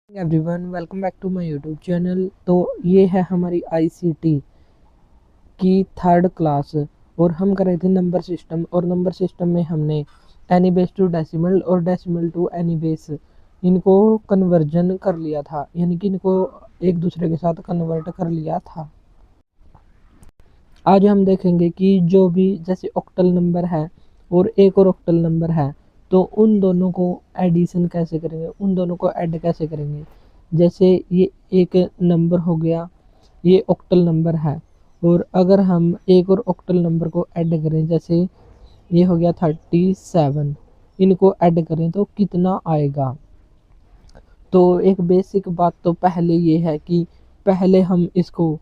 Everyone welcome back to my YouTube channel. तो ये है हमारी आईसीटी की थर्ड क्लास और हम कर रहे थे नंबर सिस्टम। और नंबर सिस्टम में हमने एनी बेस टू डेसिमल और डेसिमल टू एनी बेस इनको कन्वर्जन कर लिया था, यानी कि इनको एक दूसरे के साथ कन्वर्ट कर लिया था। आज हम देखेंगे कि जो भी जैसे ऑक्टल नंबर है और एक और ऑक्टल नंबर है, तो उन दोनों को एडिशन कैसे करेंगे, उन दोनों को ऐड कैसे करेंगे। जैसे ये एक नंबर हो गया, ये ऑक्टल नंबर है, और अगर हम एक और ऑक्टल नंबर को ऐड करें, जैसे ये हो गया 37, इनको ऐड करें तो कितना आएगा। तो एक बेसिक बात तो पहले ये है कि पहले हम इसको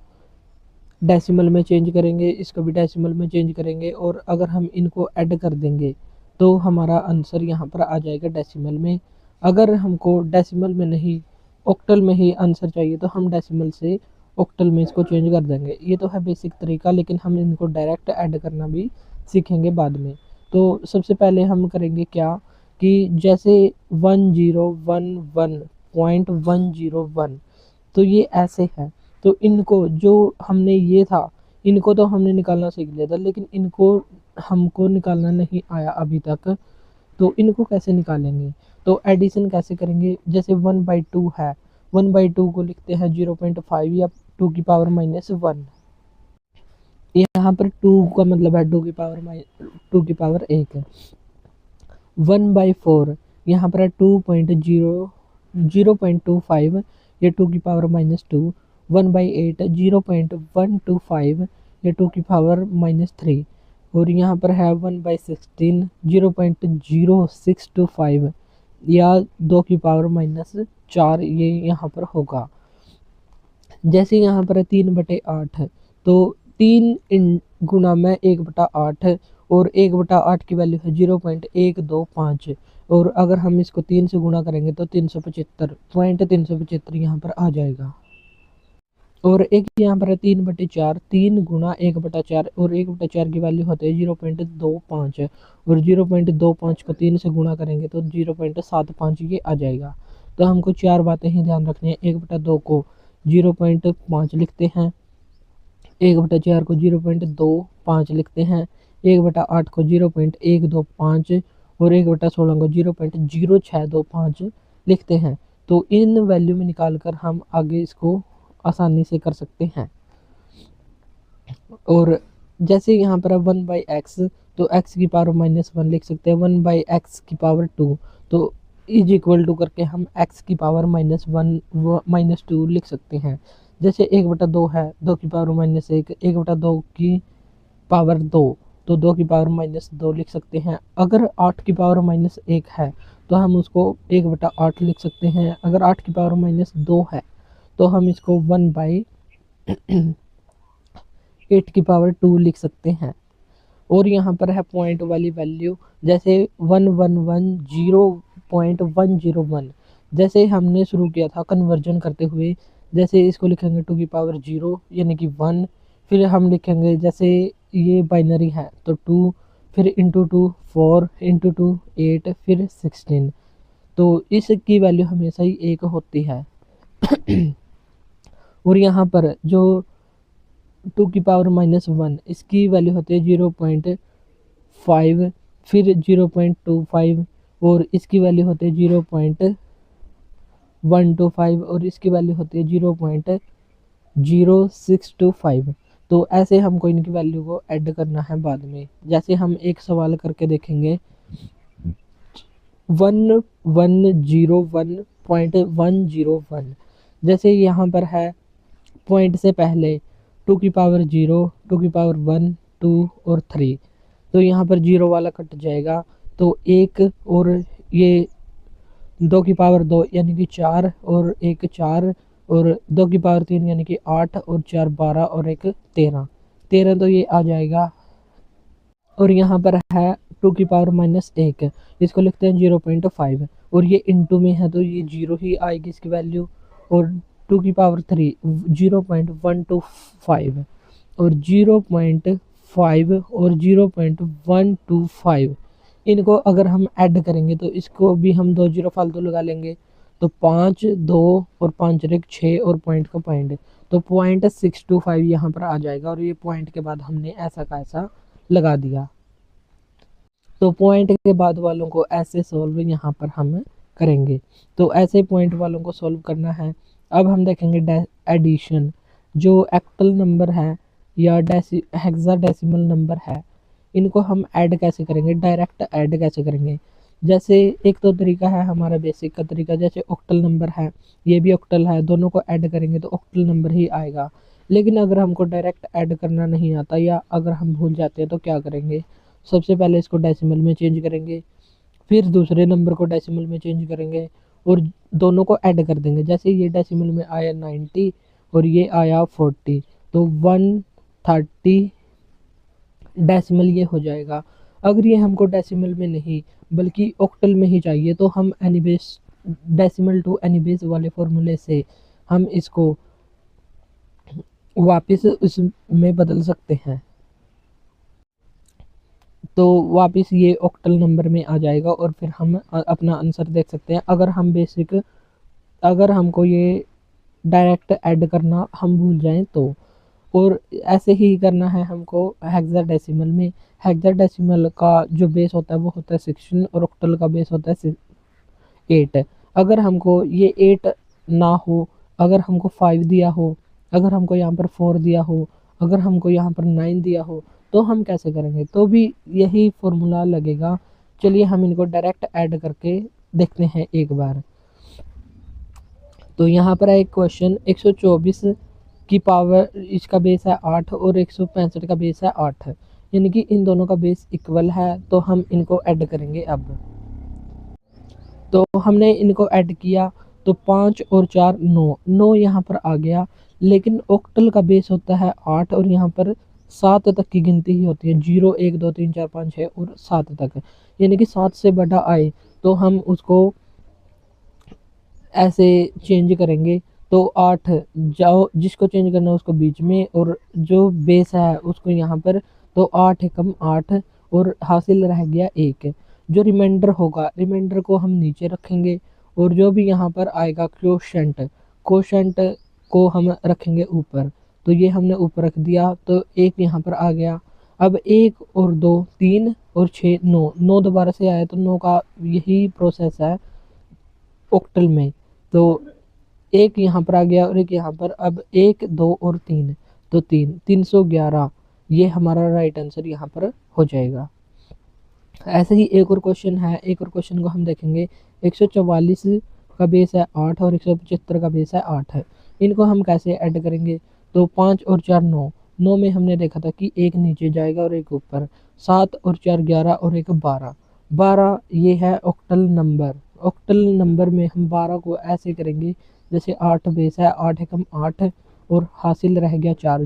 डेसिमल में चेंज करेंगे, इसको भी डेसिमल में चेंज करेंगे, और अगर हम इनको ऐड कर देंगे तो हमारा आंसर यहाँ पर आ जाएगा डेसिमल में। अगर हमको डेसिमल में नहीं ऑक्टल में ही आंसर चाहिए तो हम डेसिमल से ऑक्टल में इसको चेंज कर देंगे। ये तो है बेसिक तरीका, लेकिन हम इनको डायरेक्ट ऐड करना भी सीखेंगे बाद में। तो सबसे पहले हम करेंगे क्या कि जैसे 1011.101, तो ये ऐसे है। तो इनको जो हमने ये था, इनको तो हमने निकालना सीख लिया था, लेकिन इनको हमको निकालना नहीं आया अभी तक। तो इनको कैसे निकालेंगे, तो एडिशन कैसे करेंगे। जैसे 1/2 है, 1/2 को लिखते हैं 0.5 या 2 की पावर -1। यहाँ पर 2 का मतलब है 2 की पावर 1। 1/4 यहाँ पर है 0.25 या 2 की पावर -2। 1/8 0.125 या 2 की पावर-3। और यहाँ पर है 1/16 0.0625 या 2 की पावर-4, ये यहाँ पर होगा। जैसे यहाँ पर 3/8 है, तो 3 गुना में 1/8, और 1/8 की वैल्यू है 0.125। और अगर हम इसको 3 से गुणा करेंगे तो 375.375 यहाँ पर आ जाएगा। और एक यहाँ पर है 3/4, 3 गुना 1/4, और 1/4 की वैल्यू होती है 0.25। और 0.25 को 3 से गुणा करेंगे तो 0.75 ये आ जाएगा। तो हमको चार बातें ही ध्यान रखनी है। 1/2 को 0.5 लिखते हैं, 1/4 को 0.25 लिखते हैं, 1/8 को 0.125, और 1/16 को 0.0625 लिखते हैं। तो इन वैल्यू में निकाल कर हम आगे इसको आसानी से कर सकते हैं। और जैसे यहाँ पर है 1/x, तो x की पावर -1 लिख सकते हैं। 1/x⁴, तो इज इक्वल टू करके हम x की पावर -2 लिख सकते हैं। जैसे 1/2 है, 2 की पावर-1, 1/2 की पावर 2, तो 2 की पावर-2 लिख सकते हैं। अगर 8 की पावर-1 है तो हम उसको 1/8 लिख सकते हैं। अगर 8 की पावर-2 है तो हम इसको 1/8 की पावर 2 लिख सकते हैं। और यहाँ पर है पॉइंट वाली वैल्यू, जैसे 111.0.101। जैसे हमने शुरू किया था कन्वर्जन करते हुए, जैसे इसको लिखेंगे 2 की पावर 0 यानी कि 1। फिर हम लिखेंगे जैसे ये बाइनरी है तो 2, फिर इंटू 2 4, इंटू 2 8, फिर 16। तो इसकी वैल्यू हमेशा ही 1 होती है। और यहाँ पर जो 2 की पावर-1, इसकी वैल्यू होती है 0.5, फिर 0.25, और इसकी वैल्यू होती है 0.125, और इसकी वैल्यू होती है 0.0625। तो ऐसे हमको इनकी वैल्यू को ऐड करना है बाद में। जैसे हम एक सवाल करके देखेंगे, 1101.101। जैसे यहाँ पर है पॉइंट से पहले 2 की पावर 0, 2 की पावर 1, 2 और 3, तो यहाँ पर 0 वाला कट जाएगा, तो 1, और ये 2 की पावर 2 यानी कि 4, और 1 4, और 2 की पावर 3 यानी कि 8, और 4 12, और 1 13, 13, तो ये आ जाएगा। और यहाँ पर है 2 की पावर-1, इसको लिखते हैं 0.5, और ये इंटू में है तो ये 0 ही आएगी इसकी वैल्यू। और 2 की पावर 3 0.125, और 0.5, और 0.125, इनको अगर हम ऐड करेंगे तो इसको भी हम 2 जीरो फालतू लगा लेंगे, तो 5 2 और 5 रेक 6 और पॉइंट का पॉइंट, तो 0.625 यहाँ पर आ जाएगा और ये पॉइंट के बाद हमने ऐसा का ऐसा लगा दिया। तो पॉइंट के बाद वालों को ऐसे सॉल्व यहाँ पर हम करेंगे। तो ऐसे पॉइंट वालों को सॉल्व करना है। अब हम देखेंगे एडिशन, जो एक्टल नंबर है या हेक्साडेसिमल नंबर है, इनको हम ऐड कैसे करेंगे, डायरेक्ट ऐड कैसे करेंगे। जैसे एक तो तरीका है हमारा बेसिक का तरीका, जैसे ऑक्टल नंबर है, ये भी ऑक्टल है, दोनों को ऐड करेंगे तो ऑक्टल नंबर ही आएगा। लेकिन अगर हमको डायरेक्ट ऐड करना नहीं आता या अगर हम भूल जाते हैं तो क्या करेंगे, सबसे पहले इसको डेसिमल में चेंज करेंगे, फिर दूसरे नंबर को डेसिमल में चेंज करेंगे और दोनों को ऐड कर देंगे। जैसे ये डेसिमल में आया 90 और ये आया 40, तो 130 डेसिमल ये हो जाएगा। अगर ये हमको डेसिमल में नहीं बल्कि ऑक्टल में ही चाहिए तो हम एनीबेस डेसिमल टू एनीबेस वाले फॉर्मूले से हम इसको वापस उसमें बदल सकते हैं। तो वापस ये ऑक्टल नंबर में आ जाएगा और फिर हम अपना आंसर देख सकते हैं। अगर हमको ये डायरेक्ट ऐड करना हम भूल जाएं तो। और ऐसे ही करना है हमको हेक्साडेसिमल में। हेक्साडेसिमल का जो बेस होता है वो होता है 16 और ऑक्टल का बेस होता है 8। अगर हमको ये 8 ना हो, अगर हमको 5 दिया हो, अगर हमको यहाँ पर 4 दिया हो, अगर हमको यहाँ पर 9 दिया हो, तो हम कैसे करेंगे, तो भी यही फॉर्मूला लगेगा। चलिए हम इनको डायरेक्ट ऐड करके देखते हैं एक बार। तो यहाँ पर है एक क्वेश्चन, 124 की पावर इसका बेस है 8 और 165 का बेस है 8, यानी कि इन दोनों का बेस इक्वल है। तो हम इनको ऐड करेंगे। अब तो हमने इनको ऐड किया तो 5 और 4 9 यहाँ पर आ गया। लेकिन ऑक्टल का बेस होता है 8 और यहाँ पर 7 तक की गिनती ही होती है, 0 1 2 3 4 5 6 और 7 तक, यानी कि 7 से बड़ा आए तो हम उसको ऐसे चेंज करेंगे। तो 8 जाओ, जिसको चेंज करना है उसको बीच में और जो बेस है उसको यहाँ पर, तो 8 एकम 8 और हासिल रह गया 1। जो रिमाइंडर होगा, रिमाइंडर को हम नीचे रखेंगे और जो भी यहाँ पर आएगा क्वोशंट, क्वोशंट को हम रखेंगे ऊपर। तो ये हमने ऊपर रख दिया तो 1 यहाँ पर आ गया। अब 1 और 2 3 और 6 9 9 दोबारा से आया, तो 9 का यही प्रोसेस है ऑक्टल में। तो एक यहाँ पर आ गया और एक यहाँ पर। अब 1 2 और 3, तो 311, ये हमारा राइट आंसर यहाँ पर हो जाएगा। ऐसे ही एक और क्वेश्चन है, एक और क्वेश्चन को हम देखेंगे। 144 का बेस है 8 और 175 का बेस है 8 है, इनको हम कैसे ऐड करेंगे। तो 5 और 4 9, 9 में हमने देखा था कि एक नीचे जाएगा और एक ऊपर। 7 और 4 11 और एक 12, 12 ये है ऑक्टल नंबर। ऑक्टल नंबर में हम 12 को ऐसे करेंगे जैसे 8 बेस है, 8 एकम 8 और हासिल रह गया 4,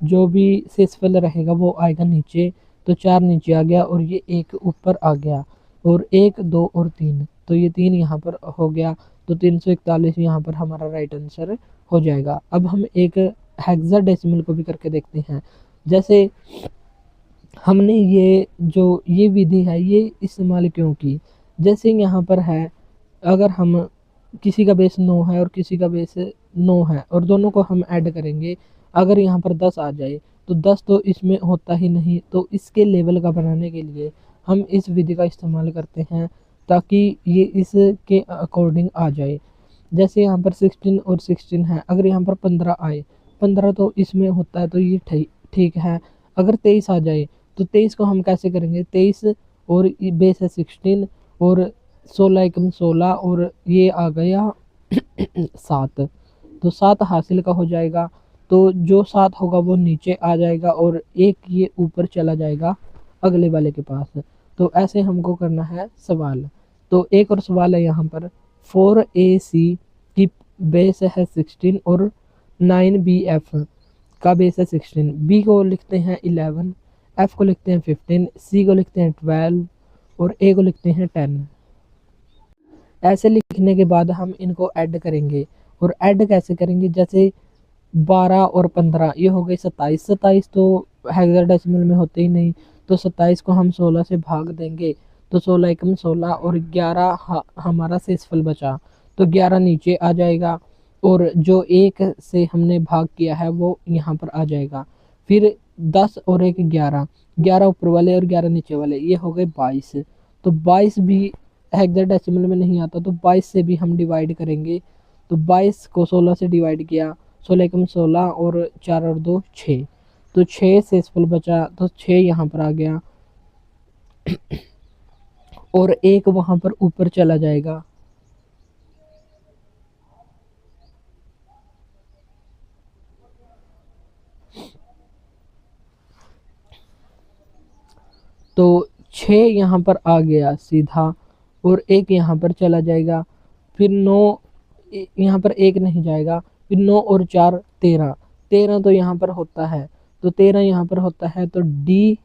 जो भी शेषफल रहेगा वो आएगा नीचे। तो 4 नीचे आ गया और ये 1 ऊपर आ गया और 1 2 और 3, तो ये 3 यहाँ पर हो गया। तो 341 यहाँ पर हमारा राइट आंसर हो जाएगा। अब हम एक हेक्साडेसिमल को भी करके देखते हैं। जैसे हमने ये विधि है ये इस्तेमाल क्यों की, जैसे यहाँ पर है, अगर हम किसी का बेस 9 है और किसी का बेस 9 है और दोनों को हम ऐड करेंगे, अगर यहाँ पर 10 आ जाए तो 10 तो इसमें होता ही नहीं। तो इसके लेवल का बनाने के लिए हम इस विधि का इस्तेमाल करते हैं ताकि ये इसके अकॉर्डिंग आ जाए। जैसे यहाँ पर 16 और 16 है, अगर यहाँ पर 15 आए, 15 तो इसमें होता है तो ये ठीक है। अगर 23 आ जाए तो 23 को हम कैसे करेंगे, 23 और बेस है 16 और 16 एकम 16 और ये आ गया 7, तो 7 हासिल का हो जाएगा। तो जो 7 होगा वो नीचे आ जाएगा और एक ये ऊपर चला जाएगा अगले वाले के पास। तो ऐसे हमको करना है सवाल। तो एक और सवाल है यहाँ पर, 4AC की बेस है 16 और 9BF का बेस है 16, बी को लिखते हैं 11, एफ को लिखते हैं 15, सी को लिखते हैं 12 और ए को लिखते हैं 10। ऐसे लिखने के बाद हम इनको ऐड करेंगे। और ऐड कैसे करेंगे, जैसे 12 और 15 ये हो गई 27, 27 तो हेक्साडेसिमल में होते ही नहीं, तो 27 को हम 16 से भाग देंगे तो 16 एकम 16 और 11 हमारा शेषफल बचा, तो 11 नीचे आ जाएगा और जो 1 से हमने भाग किया है वो यहाँ पर आ जाएगा। फिर 10 और 1 11, 11 ऊपर वाले और 11 नीचे वाले, ये हो गए 22। तो 22 भी हेक्साडेसिमल में नहीं आता, तो 22 से भी हम डिवाइड करेंगे। तो 22 को 16 से डिवाइड किया, 16 एकम 16 और 4 और 2 6, तो 6 शेषफल बचा, तो 6 यहाँ पर आ गया और 1 वहाँ पर ऊपर चला जाएगा। तो 6 यहाँ पर आ गया सीधा और 1 यहाँ पर चला जाएगा। फिर 9 यहाँ पर 1 नहीं जाएगा, फिर 9 और 4 13, 13 तो यहाँ पर होता है, तो 13 यहाँ पर होता है, तो डी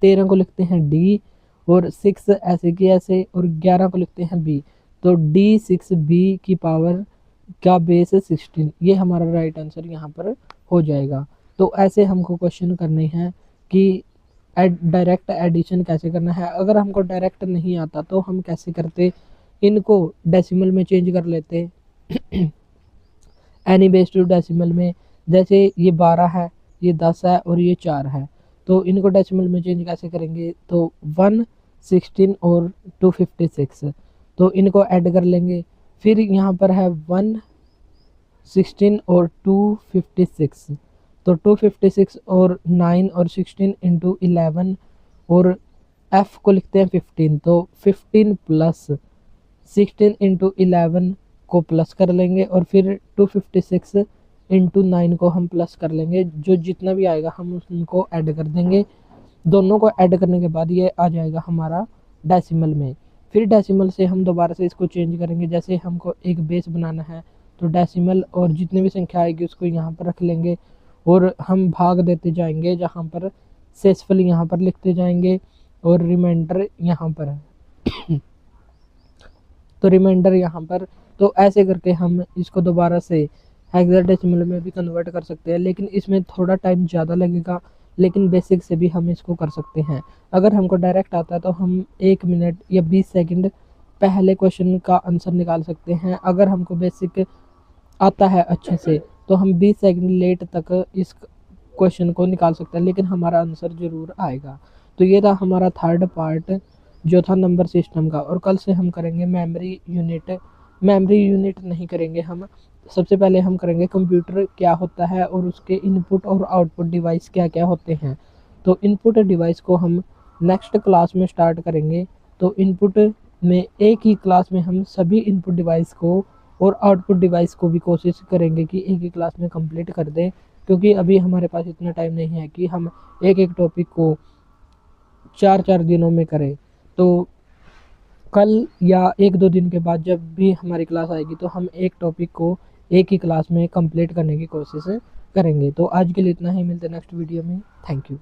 13 को लिखते हैं डी और 6 ऐसे की ऐसे और 11 को लिखते हैं बी, तो डी 6 बी की पावर का बेस 16, ये हमारा राइट आंसर यहाँ पर हो जाएगा। तो ऐसे हमको क्वेश्चन करने हैं कि डायरेक्ट एडिशन कैसे करना है। अगर हमको डायरेक्ट नहीं आता तो हम कैसे करते, इनको डेसिमल में चेंज कर लेते एनी बेस टू डेसिमल में। जैसे ये 12 है, ये 10 है और ये 4 है, तो इनको डेसिमल में चेंज कैसे करेंगे, तो 1 16 और 256, तो इनको ऐड कर लेंगे। फिर यहाँ पर है 1 16 और 256, तो 256 और 9 और 16 इंटू 11 और f को लिखते हैं 15, तो 15 प्लस 16 इंटू 11 को प्लस कर लेंगे और फिर 256 इंटू 9 को हम प्लस कर लेंगे, जो जितना भी आएगा हम उनको ऐड कर देंगे। दोनों को ऐड करने के बाद ये आ जाएगा हमारा डेसिमल में। फिर डेसिमल से हम दोबारा से इसको चेंज करेंगे, जैसे हमको एक बेस बनाना है तो डेसिमल और जितनी भी संख्या आएगी उसको यहाँ पर रख लेंगे और हम भाग देते जाएंगे, जहाँ पर शेषफल यहाँ पर लिखते जाएंगे और रिमाइंडर यहाँ पर तो रिमाइंडर यहाँ पर, तो ऐसे करके हम इसको दोबारा से हेक्साडेसिमल में भी कन्वर्ट कर सकते हैं, लेकिन इसमें थोड़ा टाइम ज़्यादा लगेगा, लेकिन बेसिक से भी हम इसको कर सकते हैं। अगर हमको डायरेक्ट आता है तो हम 1 मिनट या 20 सेकंड पहले क्वेश्चन का आंसर निकाल सकते हैं। अगर हमको बेसिक आता है अच्छे से तो हम 20 सेकंड लेट तक इस क्वेश्चन को निकाल सकते हैं, लेकिन हमारा आंसर ज़रूर आएगा। तो ये था हमारा थर्ड पार्ट जो था नंबर सिस्टम का, और कल से हम करेंगे मेमोरी यूनिट। मेमोरी यूनिट नहीं करेंगे हम, सबसे पहले हम करेंगे कंप्यूटर क्या होता है और उसके इनपुट और आउटपुट डिवाइस क्या क्या होते हैं। तो इनपुट डिवाइस को हम नेक्स्ट क्लास में स्टार्ट करेंगे। तो इनपुट में एक ही क्लास में हम सभी इनपुट डिवाइस को और आउटपुट डिवाइस को भी कोशिश करेंगे कि एक ही क्लास में कंप्लीट कर दें, क्योंकि अभी हमारे पास इतना टाइम नहीं है कि हम एक एक टॉपिक को 4-4 दिनों में करें। तो कल या 1-2 दिन के बाद जब भी हमारी क्लास आएगी तो हम एक टॉपिक को एक ही क्लास में कंप्लीट करने की कोशिश करेंगे। तो आज के लिए इतना ही, मिलते हैं नेक्स्ट वीडियो में। Thank you.